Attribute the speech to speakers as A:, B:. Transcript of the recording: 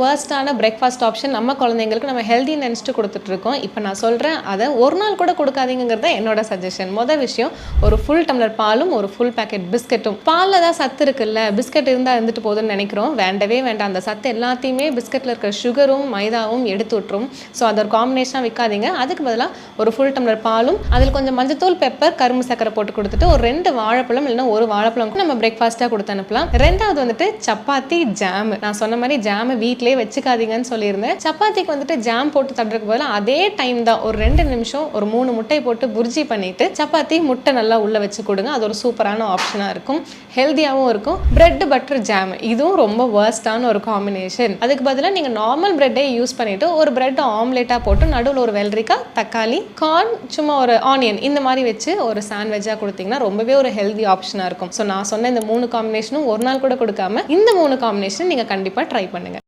A: வேர்ஸ்டான breakfast option நம்ம குழந்தைங்களுக்கு நம்ம ஹெல்தி நினச்சிட்டு கொடுத்துட்ருக்கோம். இப்போ நான் சொல்கிறேன், அதை ஒரு நாள் கூட கொடுக்காதீங்கிறத என்னோட சஜஷன். மொதல் விஷயம், ஒரு ஃபுல் டம்ளர் பாலும் ஒரு ஃபுல் பேக்கெட் பிஸ்கெட்டும். பாலில் தான் சத்து இருக்குல்ல, பிஸ்கெட் இருந்தால் இருந்துட்டு போகுதுன்னு நினைக்கிறோம். வேண்டவே வேண்டாம். அந்த சத்து எல்லாத்தையுமே பிஸ்கெட்டில் இருக்கிற சுகரும் மைதாவும் எடுத்து விட்டுரும். ஸோ அது ஒரு காம்பினேஷனாக விற்காதீங்க. அதுக்கு பதிலாக ஒரு ஃபுல் டம்ளர் பாலும் அதில் கொஞ்சம் மஞ்சத்தூள், பெப்பர், கரும்பு சக்கரை போட்டு கொடுத்துட்டு ஒரு 2 வாழைப்பழம் இல்லைன்னா ஒரு வாழைப்பழம் நம்ம பிரேக்ஃபாஸ்ட்டாக கொடுத்து அனுப்பலாம். ரெண்டாவது வந்துட்டு சப்பாத்தி ஜாம். நான் சொன்ன மாதிரி ஜாம் வீட்டிலே வச்சுக்காதீங்கன்னு சொல்லியிருந்தேன். சப்பாத்திக்கு வந்துட்டு ஜாம் போட்டு தட்டுறதுக்கு பதிலாக அதே டைம் தான் ஒரு 2 நிமிஷம் ஒரு 3 முட்டை போட்டு புர்ஜி பண்ணிட்டு சப்பாத்தி முட்டை நல்லா உள்ள வச்சு கொடுங்க. அது ஒரு சூப்பரான ஆப்ஷனாக இருக்கும், ஹெல்த்தியாகவும் இருக்கும். பிரெட் பட்டர் ஜாம், இதுவும் ரொம்ப வேர்ஸ்டான ஒரு காம்பினேஷன். அதுக்கு பதிலாக நீங்கள் நார்மல் பிரெட்டை யூஸ் பண்ணிட்டு ஒரு பிரெட் ஆம்லேட்டாக போட்டு நடுவில் ஒரு வெள்ளரிக்காய், தக்காளி, கார்ன், சும்மா ஒரு ஆனியன் இந்த மாதிரி வச்சு ஒரு சாண்ட்விச்சாக கொடுத்தீங்கன்னா ரொம்பவே ஒரு ஹெல்தி ஆப்ஷனாக இருக்கும். ஸோ நான் சொன்ன இந்த 3 காம்பினேஷனும் ஒரு நாள் கூட கொடுக்காம இந்த 3 காம்பினேஷன் நீங்கள் கண்டிப்பாக ட்ரை பண்ணுங்கள்.